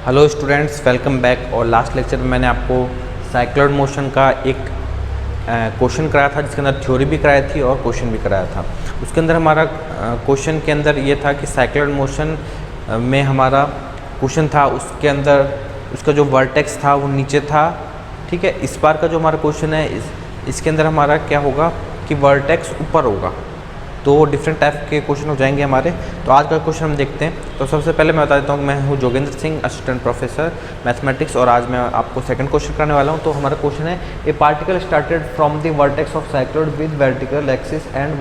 Hello students, welcome back. और last lecture में मैंने आपको साइक्लॉइड मोशन का एक क्वेश्चन कराया था, जिसके अंदर थ्योरी भी कराई थी और क्वेश्चन भी कराया था। उसके अंदर हमारा क्वेश्चन के अंदर ये था कि साइक्लॉइड मोशन में हमारा क्वेश्चन था, उसके अंदर उसका जो वर्टेक्स था वो नीचे था। ठीक है, इस बार का जो हमारा क्वेश्चन है इसके अंदर हमारा क्या होगा कि वर्टेक्स ऊपर होगा। तो डिफरेंट टाइप के क्वेश्चन हो जाएंगे हमारे। तो आज का क्वेश्चन हम देखते हैं। तो सबसे पहले मैं बता देता हूँ, मैं हूँ Jogendra Singh, assistant professor mathematics, और आज मैं आपको सेकंड क्वेश्चन करने वाला हूँ। तो हमारा क्वेश्चन है, ए particle started from the vertex of cycloid with vertical axis and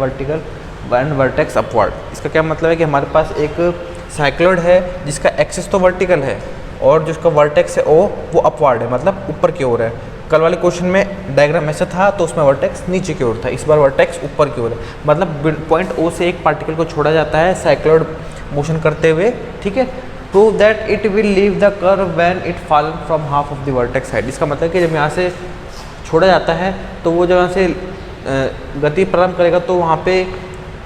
vertex upward. इसका क्या मतलब है कि हमारे पास एक साइक्लॉइड है जिसका एक्सिस तो वर्टिकल है और जिसका वर्टेक्स है वो अपवर्ड है, मतलब ऊपर की ओर है। कल वाले क्वेश्चन में डायग्राम ऐसा था तो उसमें वर्टेक्स नीचे की ओर था, इस बार वर्टेक्स ऊपर की ओर है। मतलब पॉइंट ओ से एक पार्टिकल को छोड़ा जाता है साइक्लॉइड मोशन करते हुए। ठीक है, prove that it will leave the curve when it fallen from half of the vertex side. इसका मतलब कि जब यहाँ से छोड़ा जाता है तो वो जगह से गति प्रारंभ करेगा तो वहाँ पे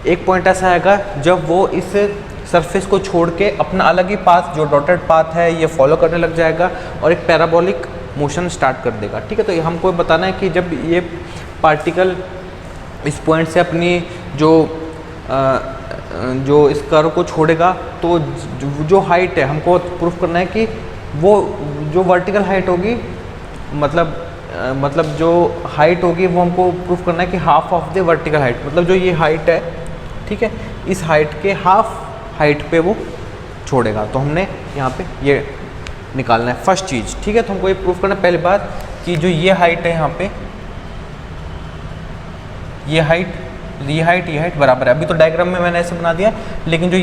एक पॉइंट ऐसा आएगा जब वो इस सरफेस को छोड़ के अपना अलग ही पाथ, जो डॉटेड पाथ है, ये फॉलो करने लग जाएगा और एक पैराबोलिक मोशन स्टार्ट कर देगा। ठीक है, तो हमको बताना है कि जब ये पार्टिकल इस पॉइंट से अपनी जो इस कर्व को छोड़ेगा तो जो हाइट है, हमको प्रूफ करना है कि वो जो वर्टिकल हाइट होगी, मतलब जो हाइट होगी वो हमको प्रूफ करना है कि half of the vertical height, मतलब जो ये हाइट है, ठीक है, इस हाइट के हाफ हाइट पे वो छोड़ेगा। तो हमने यहाँ पे ये निकालना है फर्स्ट चीज़। ठीक है, तो हमको ये प्रूफ करना है पहली बात कि जो ये हाइट है यहाँ पे, ये हाइट बराबर है। अभी तो डायग्राम में मैंने ऐसे बना दिया, लेकिन जो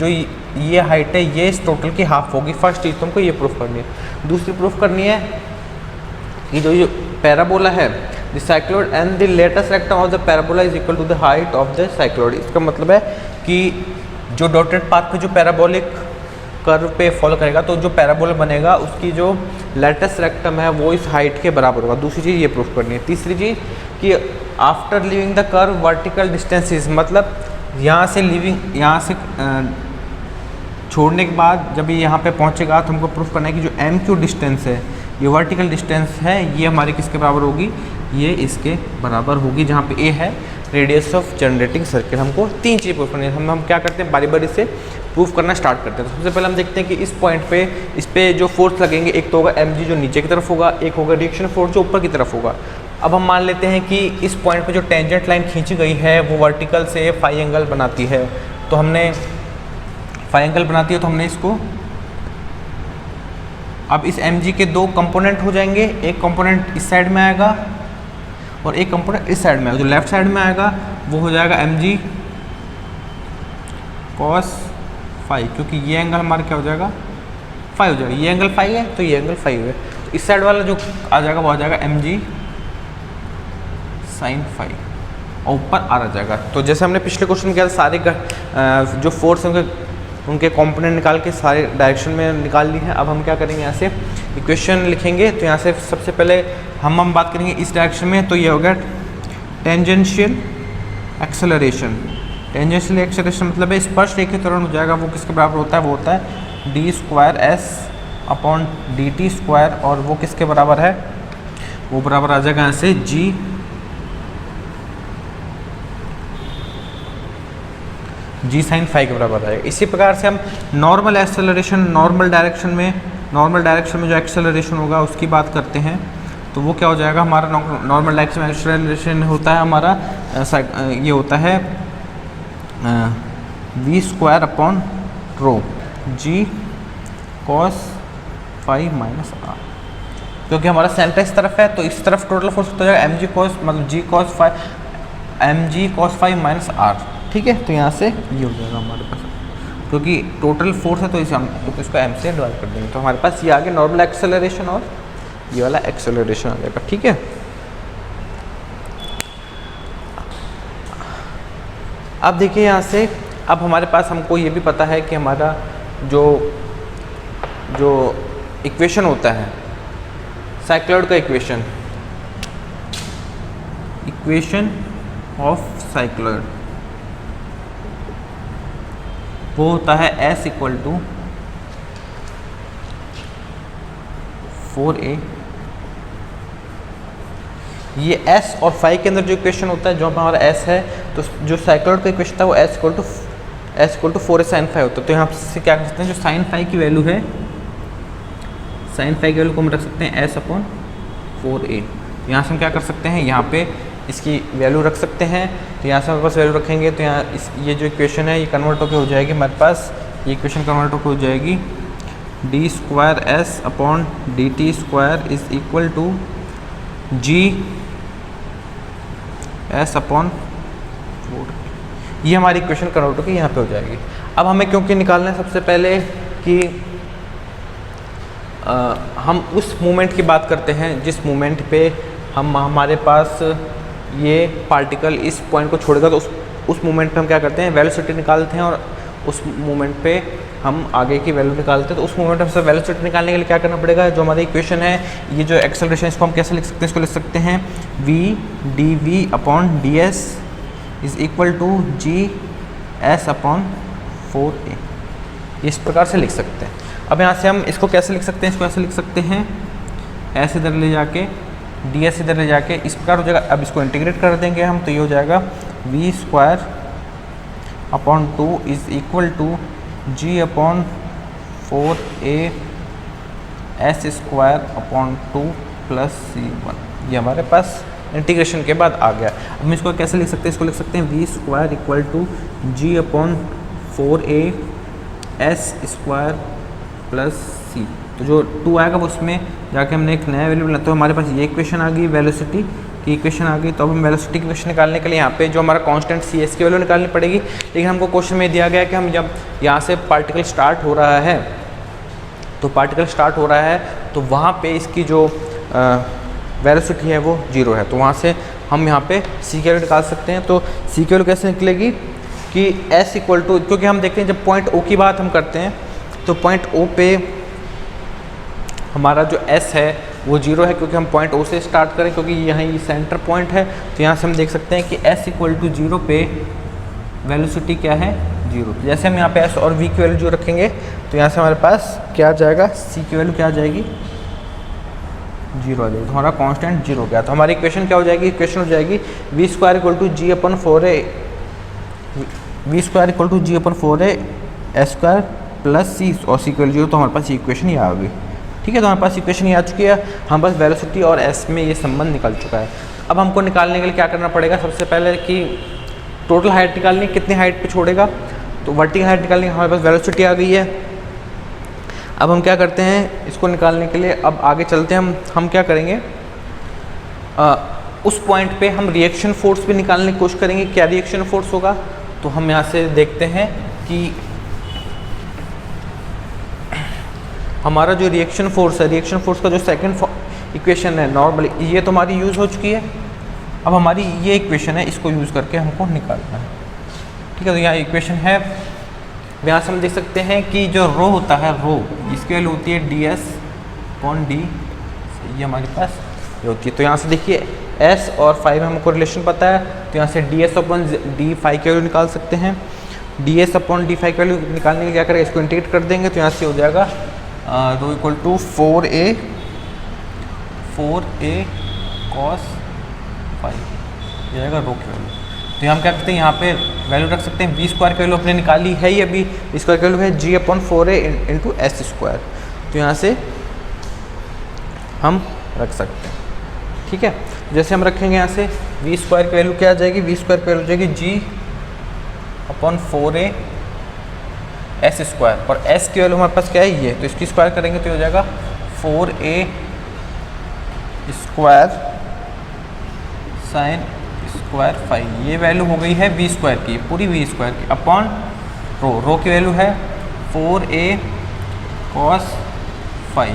ये हाइट है ये इस टोटल की हाफ होगी। फर्स्ट चीज़ तुमको ये प्रूफ करनी है। दूसरी प्रूफ करनी है कि जो ये पैराबोला है, the cycloid and the latus rectum of the parabola is equal to the height of the cycloid. इसका मतलब है कि जो डॉटेड पाथ पे जो पैराबोलिक कर्व पे फॉलो करेगा तो जो पैराबोला बनेगा उसकी जो लेटेस्ट रेक्टम है वो इस हाइट के बराबर होगा। दूसरी चीज़ ये प्रूफ करनी है। तीसरी चीज़ कि after leaving the curve vertical distances, मतलब यहाँ से छोड़ने के बाद जब ये यहाँ पे पहुँचेगा तो हमको प्रूफ करना है कि जो एम क्यू डिस्टेंस है, ये वर्टिकल डिस्टेंस है, ये हमारी किसके बराबर होगी, ये इसके बराबर होगी, जहाँ पे ए है रेडियस ऑफ जनरेटिंग सर्किल। हमको तीन चीज़ प्रूफ करनी है। हम क्या करते हैं, बारी बारी से प्रूफ करना स्टार्ट करते हैं। तो सबसे पहले हम देखते हैं कि इस पॉइंट पे, इस पे जो फोर्स लगेंगे, एक तो होगा mg जो नीचे की तरफ होगा, एक होगा रिएक्शन फोर्स जो ऊपर की तरफ होगा। अब हम मान लेते हैं कि इस पॉइंट पे जो टेंजेंट लाइन खींची गई है वो वर्टिकल से फाई एंगल बनाती है। तो हमने फाई एंगल बनाती है तो हमने इसको, अब इस mg के दो कंपोनेंट हो जाएंगे, एक कंपोनेंट इस साइड में आएगा और एक कंपोनेंट इस साइड में आएगा। जो लेफ्ट साइड में आएगा वो हो जाएगा mg cos फाई, क्योंकि ये एंगल हमारा क्या हो जाएगा, फाई हो जाएगा। ये एंगल फाई है तो ये एंगल फाई है। तो इस साइड वाला जो आ जाएगा वो आ जाएगा mg sin फाई और ऊपर आ जाएगा। तो जैसे हमने पिछले क्वेश्चन में किया था, सारे जो फोर्स है उनके कंपोनेंट निकाल के सारे डायरेक्शन में निकाल ली है। अब हम क्या करेंगे, यहाँ से इक्वेशन लिखेंगे। तो यहाँ से सबसे पहले हम बात करेंगे इस डायरेक्शन में, तो ये हो गया टेंजेंशियल एक्सेलरेशन। टेंजेंशियल एक्सेलरेशन मतलब है स्पर्श रेखीय त्वरण हो जाएगा, वो किसके बराबर होता है, वो होता है d²s/dt², और वो किसके बराबर है, वो बराबर आ जाएगा यहाँ से g sin फाई के बराबर आएगा। इसी प्रकार से हम नॉर्मल एक्सेलरेशन, नॉर्मल डायरेक्शन में जो एक्सेलरेशन होगा उसकी बात करते हैं। तो वो क्या हो जाएगा, हमारा नॉर्मल डायरेक्शन में एक्सेलरेशन होता है हमारा, ये होता है v²/ρ g cos phi minus r, क्योंकि हमारा सेंटर इस तरफ है तो इस तरफ टोटल फोर्स होता जाएगा mg cos phi minus r। ठीक है, तो यहाँ से ये हो जाएगा हमारे पास, क्योंकि टोटल फोर्स है तो इसे हम इसको m से डिवाइड कर देंगे। तो हमारे पास ये आगे नॉर्मल एक्सेलरेशन और ये वाला एक्सेलरेशन आ जाएगा। ठीक है, अब देखिए यहाँ से, अब हमारे पास, हमको ये भी पता है कि हमारा जो इक्वेशन होता है साइक्लॉइड का, इक्वेशन ऑफ साइक्लॉइड वो होता है S = 4a, ये s और phi के अंदर जो इक्वेशन होता है, जो हमारा s है, तो जो साइक्लॉइड का इक्वेशन था वो s equal to 4a sin phi होता है। तो यहाँ से क्या कर सकते हैं, जो sin phi की वैल्यू है, sin phi की वैल्यू को हम रख सकते हैं s अपॉन 4a। यहाँ से हम क्या कर सकते हैं, यहाँ पे इसकी वैल्यू रख सकते हैं। तो यहाँ से हमारे पास वैल्यू रखेंगे तो यहाँ ये जो इक्वेशन है ये कन्वर्ट होकर हो जाएगी हमारे पास, ये इक्वेशन कन्वर्ट होकर हो जाएगी D square S upon D T square is equal to G S upon 4। ये हमारी इक्वेशन कन्वर्ट होकर यहाँ पे हो जाएगी। अब हमें क्योंकि निकालना है सबसे पहले कि हम उस मोमेंट की बात करते हैं जिस मोमेंट पे हमारे पास ये पार्टिकल इस पॉइंट को छोड़ेगा, तो उस मोमेंट पे हम क्या करते हैं, वेलोसिटी निकालते हैं और उस मोमेंट पे हम आगे की वैल्यू निकालते हैं। तो उस मोमेंट में वेलोसिटी निकालने के लिए क्या करना पड़ेगा, जो हमारी इक्वेशन है, ये जो एक्सेलरेशन, इसको हम कैसे लिख सकते हैं, इसको लिख सकते हैं v dv upon ds is equal to G S upon 4a। इस प्रकार से लिख सकते हैं। अब यहाँ से हम इसको कैसे लिख सकते हैं, इसको ऐसे लिख सकते हैं, ऐसे इधर ले जाके ds इधर ले जाके इस प्रकार हो जाएगा। अब इसको इंटीग्रेट कर देंगे हम, तो ये हो जाएगा v square upon 2 is equal to g upon 4a s square upon 2 plus c1। ये हमारे पास इंटीग्रेशन के बाद आ गया। अब हम इसको कैसे लिख सकते हैं, इसको लिख सकते हैं v square equal to g upon 4a s square plus c। तो जो 2 आएगा वो उसमें जाके हमने एक नया वैल्यू, तो हमारे पास ये इक्वेशन आ गई, वेलोसिटी की इक्वेशन आ गई। तो अब हम वेलोसिटी की इक्वेशन निकालने के लिए यहाँ पे जो हमारा कांस्टेंट सी एस की वैल्यू निकालनी पड़ेगी। लेकिन हमको क्वेश्चन में दिया गया है कि हम जब यहाँ से पार्टिकल स्टार्ट हो रहा है, तो पार्टिकल स्टार्ट हो रहा है तो वहाँ पे इसकी जो वेलोसिटी है वो 0 है। तो वहाँ से हम यहाँ पे सी की वैल्यू निकाल सकते हैं। तो सी की वैल्यू कैसे निकलेगी कि एस इक्वल टू, क्योंकि हम देखते हैं जब पॉइंट ओ की बात हम करते हैं तो पॉइंट ओ पे हमारा जो s है वो 0 है, क्योंकि हम पॉइंट O से स्टार्ट करें, क्योंकि यहाँ ये सेंटर पॉइंट है। तो यहाँ से हम देख सकते हैं कि s इक्वल टू 0 पे वेलोसिटी क्या है, 0। जैसे हम यहाँ पे s और v की वैल्यू जो रखेंगे तो यहाँ से हमारे पास क्या आ जाएगा, c की वैल्यू क्या आ जाएगी, 0 आ जाएगी। तो हमारा कांस्टेंट 0 हो गया। तो हमारी इक्वेशन क्या हो जाएगी, इक्वेशन हो जाएगी v square equal to g upon 4a, v square equal to g upon 4a s square plus c, और c की वैल्यू 0। तो हमारे पास ये इक्वेशन ये आ गई। ठीक है, तो हमारे पास इक्वेशन ये आ चुकी है, हमारे पास वेलोसिटी और s में ये संबंध निकल चुका है। अब हमको निकालने के लिए क्या करना पड़ेगा, सबसे पहले कि टोटल हाइट निकालनी, कितनी हाइट पे छोड़ेगा। तो वर्टिकल हाइट निकालने हमारे पास वेलोसिटी आ गई है। अब हम क्या करते हैं, इसको निकालने के लिए अब आगे चलते हैं। हम क्या करेंगे, उस पॉइंट पे हम रिएक्शन फोर्स भी निकालने की कोशिश करेंगे। क्या रिएक्शन फोर्स होगा, तो हम यहाँ से देखते हैं कि हमारा जो रिएक्शन फोर्स है, रिएक्शन फोर्स का जो सेकंड इक्वेशन है नॉर्मली, ये तो हमारी यूज़ हो चुकी है। अब हमारी ये इक्वेशन है, इसको यूज़ करके हमको निकालना है। ठीक है, तो यहाँ इक्वेशन है, यहाँ से हम देख सकते हैं कि जो रो होता है, रो इसकी वैल्यू होती है ds अपॉन d, ये हमारे पास ये होती है। तो यहाँ से देखिए s और phi में हमको रिलेशन पता है, तो यहाँ से ds अपॉन d phi की वैल्यू निकाल सकते हैं। ds अपॉन d phi की वैल्यू निकालने के लिए क्या करेंगे, इसको इंटीग्रेट कर देंगे। तो यहाँ से हो जाएगा rho equal to 4a cos phi, ये जाएगा रो की वैल्यू। तो हम क्या करते हैं, यहाँ पे वैल्यू रख सकते हैं। v स्क्वायर की वैल्यू अपने निकाली है ही अभी, v स्क्वायर की वैल्यू है g upon 4a into s square. तो यहाँ से हम रख सकते हैं। ठीक है, जैसे हम रखेंगे यहाँ से v स्क्वायर की वैल्यू क्या आ जाएगी, v स्क्वायर की वैल्यू हो जाएगी g upon 4a s square, और s की वैल्यू हमारे पास क्या है, ये। तो इसकी स्क्वायर करेंगे तो हो जाएगा 4a square sine square phi। ये वैल्यू हो गई है v स्क्वायर की, पूरी v स्क्वायर की, अपॉन रो, रो की वैल्यू है 4a cos phi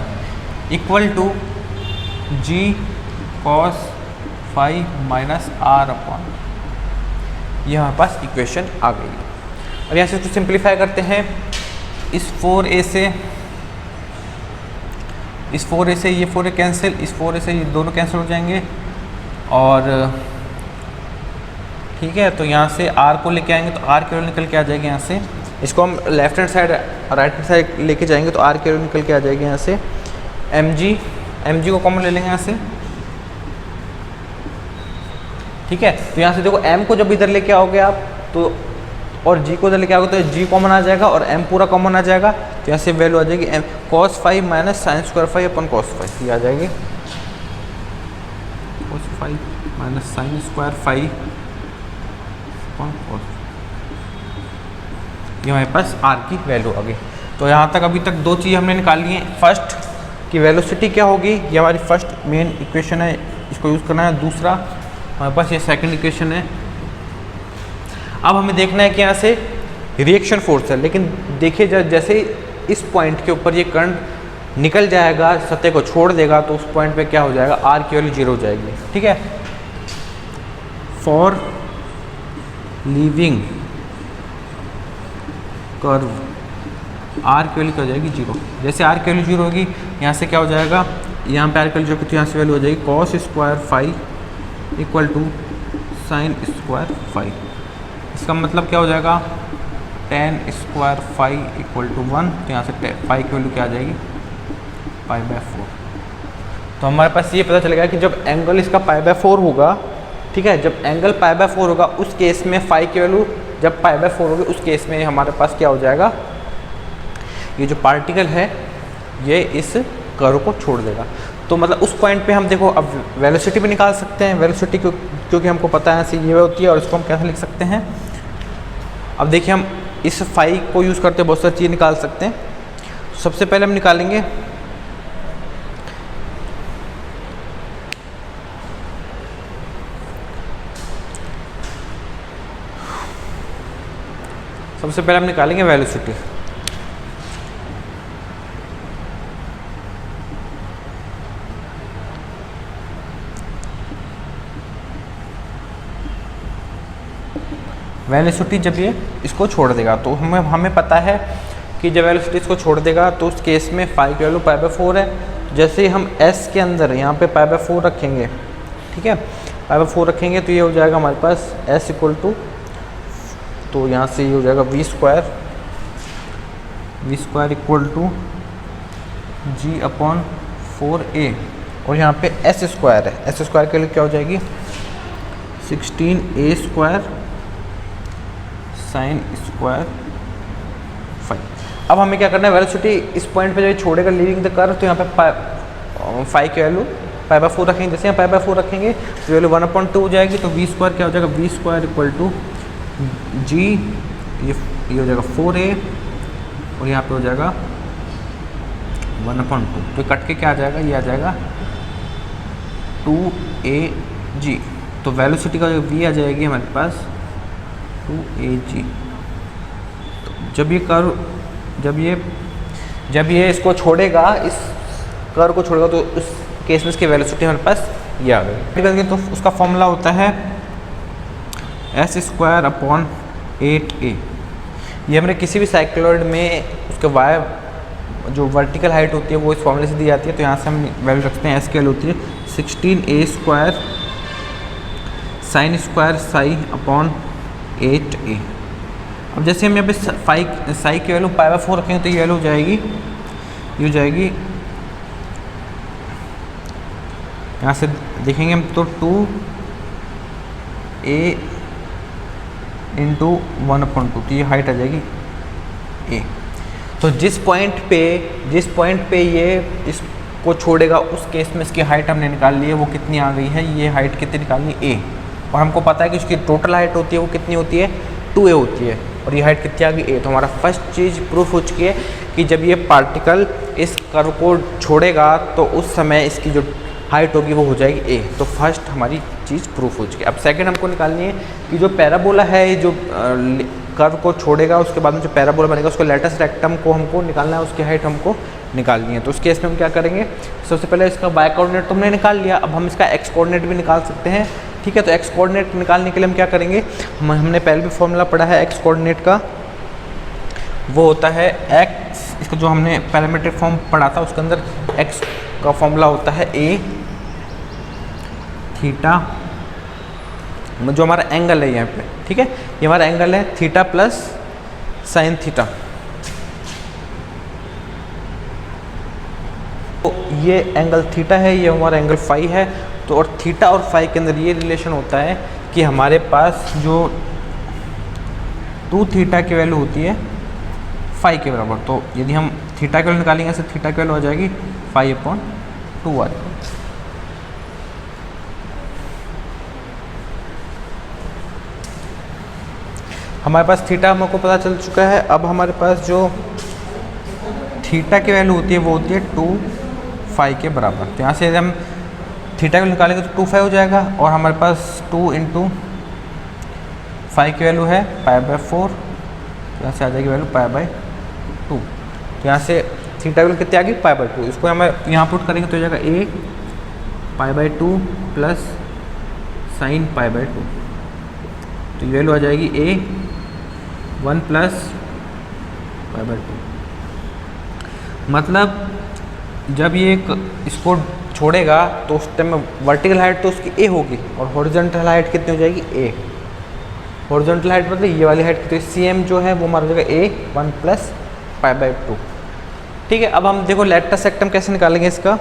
equal to g cos phi minus r upon, ये हमारे पास इक्वेशन आ गई है। अब यहाँ से इसको सिंप्लीफाई करते हैं, इस 4a से ये 4a कैंसिल, इस 4a से ये दोनों कैंसिल हो जाएंगे। और ठीक है, तो यहाँ से r को लेके आएंगे तो r की वैल्यू निकल के आ जाएगी यहाँ से। इसको हम left hand side right hand side लेके जाएंगे तो r की वैल्यू निकल के आ जाएगी यहाँ से mg एम जी को कॉमन ले लेंगे यहाँ से, ठीक है। तो यहाँ से देखो m को जब इधर लेके आओगे आप तो, और g को इधर लेके आओगे तो g कॉमन आ जाएगा और m पूरा कॉमन आ जाएगा। तो यहाँ से वैल्यू आ जाएगी m cos five minus sine square five upon cos five, ये आ जाएगी cos five minus sine square five upon cos, ये हमारे पास r की वैल्यू आ गई। तो यहाँ तक अभी तक दो चीज़ हमने निकाल ली हैं। फर्स्ट की वेलोसिटी क्या होगी, ये हमारी फर्स्ट मेन इक्वेशन है, इसको यूज़ करना है। दूसरा हमारे पास ये सेकंड इक्वेशन है। अब हमें देखना है कि यहाँ से रिएक्शन फोर्स है, लेकिन देखिए जैसे इस पॉइंट के ऊपर ये करंट निकल जाएगा, सतह को छोड़ देगा, तो उस पॉइंट पे क्या हो जाएगा, आर की वैल्यू 0 हो जाएगी, ठीक है। फॉर लीविंग कर्व आर की वैल्यू क्या हो जाएगी 0। जैसे आर की वैल्यू 0 होगी, यहाँ से क्या हो जाएगा, यहाँ पे आर की वैल्यू 0 तो यहाँ से वैल्यू हो जाएगी cos square phi equal to sine square phi. इसका मतलब क्या हो जाएगा, tan square phi equal to 1। तो यहाँ से फाइव की वैल्यू क्या आ जाएगी, π/4। तो हमारे पास ये पता चलेगा कि जब एंगल इसका π/4 होगा, ठीक है, जब एंगल π/4 होगा उस केस में फाइव की वैल्यू जब π/4 होगी उस केस में हमारे पास क्या हो जाएगा, ये जो पार्टिकल है ये इस कर्व को छोड़ देगा। तो मतलब उस पॉइंट पे हम देखो अब वेलोसिटी भी निकाल सकते हैं। वेलोसिटी क्योंकि हमको पता है ये होती है, और इसको हम कैसे लिख सकते हैं। अब देखिए हम इस फाइव को यूज़ करते बहुत सारी चीज़ निकाल सकते हैं। सबसे पहले हम निकालेंगे वेलोसिटी। वेलोसिटी जब ये इसको छोड़ देगा तो हमें पता है कि जब वेलोसिटी इसको छोड़ देगा तो उस केस में फाइव की वैल्यू π/4 है। जैसे हम s के अंदर यहाँ पे π/4 रखेंगे, ठीक है, π/4 रखेंगे तो ये हो जाएगा हमारे पास s इक्वल टू, तो यहाँ से ये हो जाएगा v square equal to g/4a, और यहाँ पे s स्क्वायर है, s स्क्वायर के लिए क्या हो जाएगी 16a स्क्वायर साइन स्क्वायर 5। अब हमें क्या करना है, वेलोसिटी इस पॉइंट पे जब छोड़ेगा लीविंग द कर्व, तो यहाँ पे फाइव की वैल्यू π/4 रखेंगे। जैसे यहाँ π/4 रखेंगे तो वैल्यू 1/2 हो जाएगी। तो v स्क्वायर क्या हो जाएगा, v square equal to g, ये हो जाएगा 4a, और यहाँ पे हो जाएगा 1/2। तो कट के क्या आ जाएगा, ये आ जाएगा 2ag। तो वेलोसिटी का जो v आ जाएगी हमारे पास 2ag। तो जब ये इसको छोड़ेगा, इस कर्व को छोड़ेगा, तो उस केस में इसकी वेलोसिटी हमारे पास ये आ गई। तो उसका फॉर्मूला होता है s²/8a। ये हमने किसी भी साइक्लॉइड में उसके वाई जो वर्टिकल हाइट होती है वो इस फॉर्मूले से दी जाती है। तो यहाँ से हम वैल्यू रखते हैं, s की वैल्यू होती है 16a² साइन स्क्वायर π/8a। अब जैसे हम यहाँ पे साई की वैल्यू π/4 रखेंगे तो ये वैल्यू हो जाएगी, ये हो जाएगी, यहाँ से देखेंगे हम तो 2a इंटू 1/2, तो ये हाइट आ जाएगी a। तो जिस पॉइंट पे ये इसको छोड़ेगा उस केस में इसकी हाइट हमने निकाल ली है, वो कितनी आ गई है, ये हाइट कितनी निकालनी a, और हमको पता है कि उसकी टोटल हाइट होती है वो कितनी होती है 2a होती है, और ये हाइट कितनी आ गई a। तो हमारा फर्स्ट चीज़ प्रूफ हो चुकी है कि जब ये पार्टिकल इस कर्व को छोड़ेगा तो उस समय इसकी जो हाइट होगी वो हो जाएगी a। तो फर्स्ट हमारी चीज़ प्रूफ हो चुकी है। अब सेकंड हमको निकालनी है कि जो पैराबोला है, जो कर्व को छोड़ेगा उसके बाद में जो पैराबोला बनेगा उसको लेटस रेक्टम को हमको निकालना है, उसकी हाइट हमको निकालनी है। तो उस केस में हम क्या करेंगे, सबसे पहले इसका वाई कोऑर्डिनेट तो हमने निकाल लिया, अब हम इसका एक्स कोऑर्डिनेट भी निकाल सकते हैं, ठीक है। तो एक्स कोऑर्डिनेट निकालने के लिए हम क्या करेंगे, हमने पहले भी फॉर्मूला पढ़ा है एक्स कोऑर्डिनेट का, वो होता है एक्स, इसका जो हमने पैरामीट्रिक फॉर्म पढ़ा था उसके अंदर एक्स का फॉर्मूला होता है a थीटा, जो हमारा एंगल है यहाँ पे, ठीक है, ये हमारा एंगल है थीटा प्लस साइन थीटा। तो ये एंगल थीटा है, ये हमारा एंगल फाई है। तो और थीटा और फाई के अंदर ये रिलेशन होता है कि हमारे पास जो 2 थीटा की वैल्यू होती है फाई के बराबर। तो यदि हम थीटा की वैल्यू निकालेंगे तो थीटा की वैल्यू हो जाएगी 5/2 आ जाएगी। हमारे पास थीटा हमको पता चल चुका है। अब हमारे पास जो थीटा की वैल्यू होती है वो होती है 2 फाई के बराबर। तो यहाँ से यदि हम थीटा की वैल्यू निकालेंगे तो 2 फाई हो जाएगा, और हमारे पास 2 इंटू फाई की वैल्यू है π/4, तो यहाँ से आ जाएगी वैल्यू π/2। तो यहाँ से थीटा की वैल्यू कितनी आ गई π/2। इसको हम यहाँ पुट करेंगे तो हो जाएगा a π/2 प्लस साइन π/2। तो ये वैल्यू आ जाएगी a 1 प्लस π/2। मतलब जब ये इसको छोड़ेगा तो उस टाइम में वर्टिकल हाइट तो उसकी a होगी, और हॉरिजॉन्टल हाइट कितनी हो जाएगी a। हॉरिजॉन्टल हाइट मतलब ये वाली हाइट कितनी, cm जो है वो हमारा हो जाएगा a 1 प्लस π/2। ठीक है, अब हम देखो लेटस सेक्टम कैसे निकालेंगे इसका।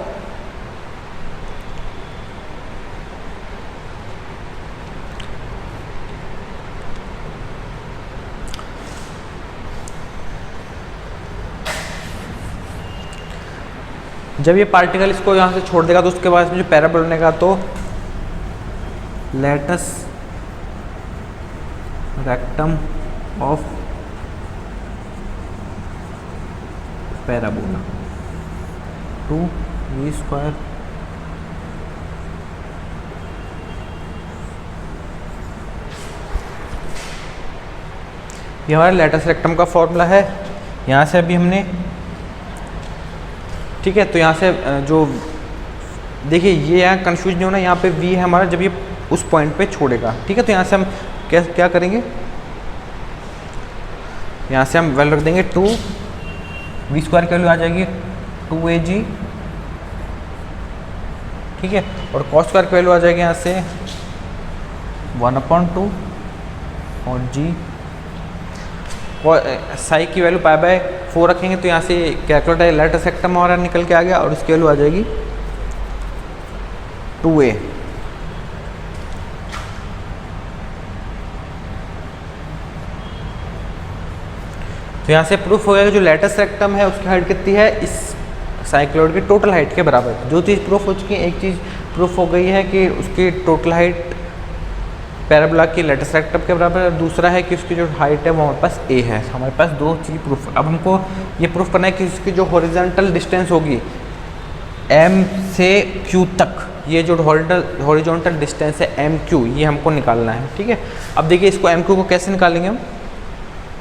जब ये पार्टिकल इसको यहाँ से छोड़ देगा तो उसके बाद जो पैराबोला बनेगा, तो latus rectum of parabola 2v²। ये हमारा लेटस रेक्टम का फॉर्मूला है। यहाँ से अभी हमने, ठीक है, तो यहाँ से जो देखिए ये यहाँ कंफ्यूज नहीं होना, यहाँ पे v है हमारा जब ये उस पॉइंट पे छोड़ेगा। ठीक है, तो यहाँ से हम क्या करेंगे, यहाँ से हम वैल्यू रख देंगे 2v² की वैल्यू आ जाएगी 2ag। ठीक है, और cos² की वैल्यू आ जाएगी यहाँ से 1/2 और g। साई की वैल्यू π/4 रखेंगे तो यहाँ से कैलकुलेटर लेटस सेक्टम हमारा निकल के आ गया, और उसकी वैल्यू आ जाएगी 2a। तो यहाँ से प्रूफ हो गया कि जो लेटस रेक्टम है उसकी हाइट कितनी है, इस साइक्लॉइड की टोटल हाइट के बराबर। जो चीज़ प्रूफ हो चुकी है, एक चीज़ प्रूफ हो गई है कि उसकी टोटल हाइट पैराबोला की लेटस रेक्टम के बराबर है, दूसरा है कि उसकी जो हाइट है वो हमारे पास a है। हमारे पास दो चीज़ प्रूफ। अब हमको ये प्रूफ करना है कि उसकी जो हॉरिजॉन्टल डिस्टेंस होगी m से q तक, ये जो हॉरिजॉन्टल डिस्टेंस है mq, ये हमको निकालना है। ठीक है, अब देखिए इसको mq को कैसे निकालेंगे हम।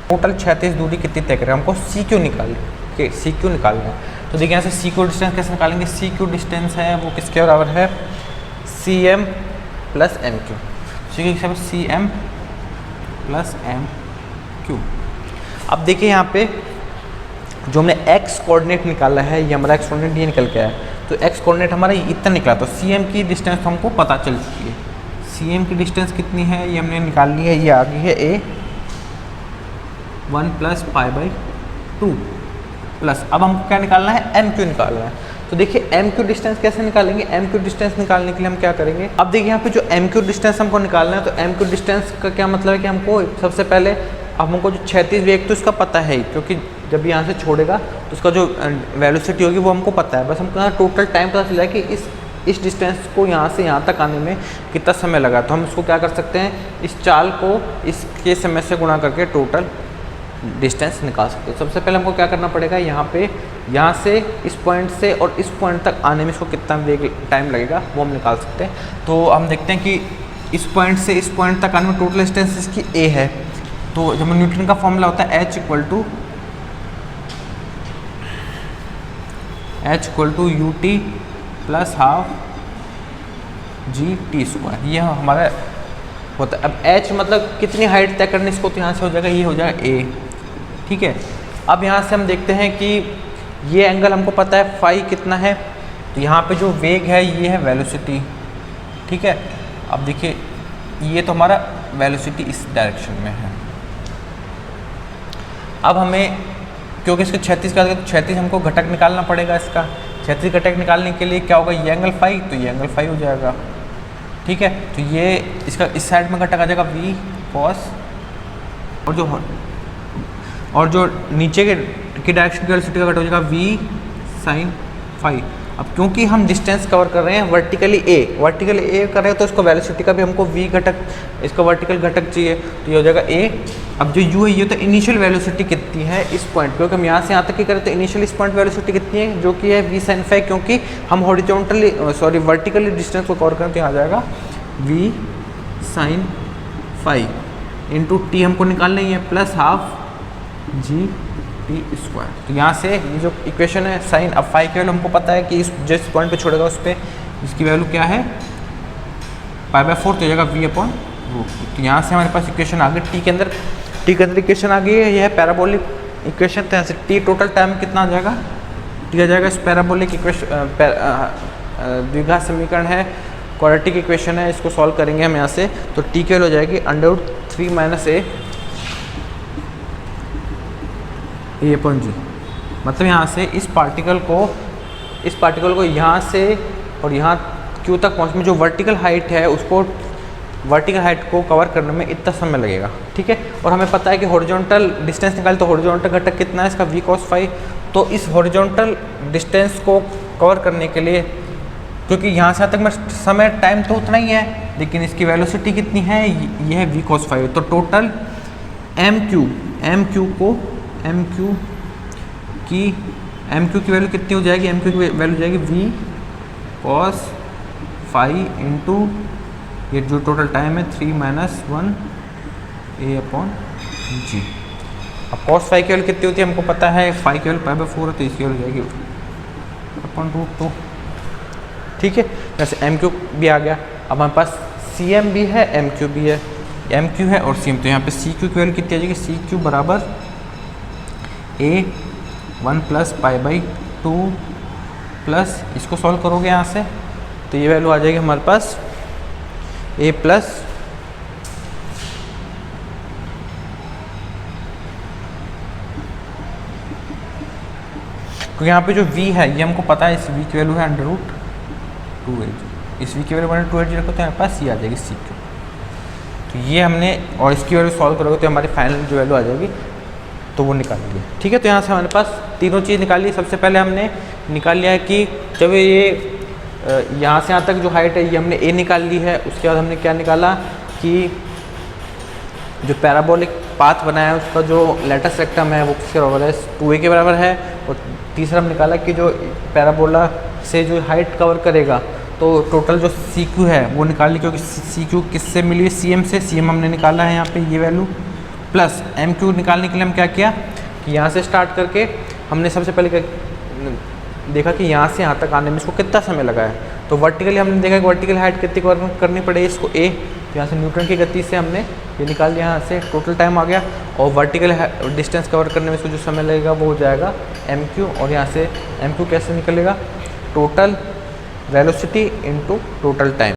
टोटल क्षैतिज दूरी कितनी तय करें, हमको CQ निकालना है। तो देखिए यहाँ से CQ डिस्टेंस कैसे निकालेंगे। CQ डिस्टेंस है वो किसके बराबर है, CM plus MQ। CM plus MQ। अब देखिए यहाँ पे जो हमने x कोऑर्डिनेट निकाला है, ये हमारा x कोऑर्डिनेट ये निकल के आया, तो x कोऑर्डिनेट हमारा इतना निकला। तो CM की डिस्टेंस हमको पता चल चुकी है। CM की डिस्टेंस कितनी है ये हमने निकाल ली है, ये आ गई है a 1 प्लस π/2 प्लस। अब हमको क्या निकालना है, MQ निकालना है। तो देखिए MQ डिस्टेंस कैसे निकालेंगे। MQ डिस्टेंस निकालने के लिए हम क्या करेंगे, अब देखिए यहाँ पे जो MQ डिस्टेंस हमको निकालना है, तो MQ डिस्टेंस का क्या मतलब है कि हमको सबसे पहले हमको जो क्षैतिज वेग तो इसका पता है ही, क्योंकि जब यहाँ से छोड़ेगा तो उसका जो वेलोसिटी होगी वो हमको पता है। बस हमको यहाँ टोटल टाइम पता चला है कि इस डिस्टेंस को यहाँ से यहाँ तक आने में कितना समय लगा। तो हम इसको क्या कर सकते हैं, इस चाल को इसके समय से गुणा करके टोटल डिस्टेंस निकाल सकते हैं। सबसे पहले हमको क्या करना पड़ेगा, यहाँ से इस पॉइंट से और इस पॉइंट तक आने में इसको कितना टाइम लगेगा वो हम निकाल सकते हैं। तो हम देखते हैं कि इस पॉइंट से इस पॉइंट तक आने में टोटल डिस्टेंस इसकी a है। तो जब न्यूटन का फॉर्मूला होता है H equal to ut plus half g/t², ये हमारा होता है। अब h मतलब कितनी हाइट तय करनी इसको, तो यहाँ से हो जाएगा, ये हो जाएगा a। ठीक है, अब यहाँ से हम देखते हैं कि ये एंगल हमको पता है फाई कितना है, तो यहाँ पे जो वेग है ये है वेलोसिटी। ठीक है, अब देखिए ये तो हमारा वेलोसिटी इस डायरेक्शन में है। अब हमें क्योंकि इसके 36 का, तो 36 हमको घटक निकालना पड़ेगा इसका। क्षैतिज घटक निकालने के लिए क्या होगा, ये एंगल फाई, तो ये एंगल फाई हो जाएगा। ठीक है, तो ये इसका इस साइड में घटक आ जाएगा वी कॉस, और जो नीचे के डायरेक्शन की वेलोसिटी का घटक हो जाएगा वी साइन फाई। अब क्योंकि हम डिस्टेंस कवर कर रहे हैं वर्टिकली ए कर रहे हैं, तो इसको वेलोसिटी का भी हमको वी घटक, इसका वर्टिकल घटक चाहिए, तो ये हो जाएगा ए। अब जो यू है, ये तो इनिशियल वेलोसिटी कितनी है इस पॉइंट पे, क्योंकि हम यहाँ से यहाँ तक की करें तो इनिशियल इस पॉइंट वेलोसिटी कितनी है, जो कि है वी साइन फाई, क्योंकि हम हॉरिजॉन्टली वर्टिकली डिस्टेंस को कवर करें, तो यहाँ आ जाएगा V sine phi into T हमको निकालना ही है, plus half G T square. तो यहाँ से ये जो इक्वेशन है साइन, अब फाई की वैल्यू हमको पता है कि इस जिस पॉइंट पे छोड़ेगा उस पर इसकी वैल्यू क्या है, पाई बाय 4, तो जाएगा वी अपॉन रूट। तो यहाँ से हमारे पास इक्वेशन आ गई, टी के अंदर इक्वेशन आ गई है, यह है पैराबोलिक इक्वेशन। तो यहाँ से टी टोटल टाइम कितना आ जाएगा, टी आ जाएगा इस पैराबोलिक इक्वेशन, द्विघात समीकरण है, क्वाड्रेटिक इक्वेशन है, इसको सॉल्व करेंगे हम यहाँ से। तो टी की वैल्यू हो जाएगी √3 माइनस ए अपॉन जी। मतलब यहाँ से इस पार्टिकल को यहाँ से और यहाँ क्यू तक पहुँचने में जो वर्टिकल हाइट है, उसको वर्टिकल हाइट को कवर करने में इतना समय लगेगा। ठीक है, और हमें पता है कि हॉरिजॉन्टल डिस्टेंस निकाले तो हॉरिजॉन्टल घटक कितना है इसका, वी कॉस फाई। तो इस हॉरिजॉन्टल डिस्टेंस को कवर करने के लिए, क्योंकि यहाँ से तक में समय टाइम तो उतना ही है, लेकिन इसकी वेलोसिटी कितनी है, ये है वी कॉस फाई। तो टोटल एम क्यू की वैल्यू कितनी हो जाएगी, एम क्यू की वैल्यू हो जाएगी वी कॉस फाई इंटू ये जो टोटल टाइम है 3 माइनस 1 ए अपॉन जी। अब कॉस फाई की वैल्यू कितनी होती है हमको पता है, फाई की वैल्यू पाई बाय 4 है, तो इसकी वैल्यू जाएगी अपॉन √2। ठीक है, जैसे एम क्यू भी आ गया। अब हमारे पास सी एम भी है, एम क्यू भी है, एम क्यू है और सी एम। तो यहाँ पे सी क्यू की वैल्यू कितनी आ जाएगी, सी क्यू बराबर ए 1 प्लस पाई बाई 2 प्लस, इसको सॉल्व करोगे यहाँ से तो ये वैल्यू आ जाएगी हमारे पास ए प्लस क्योंकि यहाँ पे जो v है ये हमको पता है, इस v की वैल्यू है √2h, इस v की वैल्यू √2h रखो तो हमारे पास c आ जाएगी सी क्यू। तो ये हमने, और इसकी वैल्यू सॉल्व करोगे तो हमारी फाइनल जो वैल्यू आ जाएगी तो वो निकाल लिया। ठीक है, तो यहाँ से हमारे पास तीनों चीज़ निकाल ली। सबसे पहले हमने निकाल लिया है कि जब ये यहाँ से यहाँ तक जो हाइट है ये हमने ए निकाल ली है। उसके बाद हमने क्या निकाला कि जो पैराबोलिक पाथ बनाया है उसका जो लेटस रेक्टम है वो किसके बराबर है, 2a के बराबर है। और तीसरा हम निकाला कि जो पैराबोला से जो हाइट कवर करेगा तो टोटल जो सी क्यू है वो निकाल ली, क्योंकि सी क्यू किससे मिली है, सी एम से। सी एम हमने निकाला है यहाँ पे ये वैल्यू, प्लस एम क्यू निकालने के लिए हम क्या किया कि यहाँ से स्टार्ट करके हमने सबसे पहले देखा कि यहाँ से यहाँ तक आने में इसको कितना समय लगा है। तो वर्टिकली हमने देखा कि वर्टिकल हाइट कितनी कवर करनी पड़ेगी इसको ए, तो यहाँ से न्यूटन की गति से हमने ये निकाल लिया, यहाँ से टोटल टाइम आ गया। और वर्टिकल डिस्टेंस कवर करने में इसको जो समय लगेगा वो हो जाएगा एम क्यू। और यहाँ से एम क्यू कैसे निकलेगा, total velocity into total time.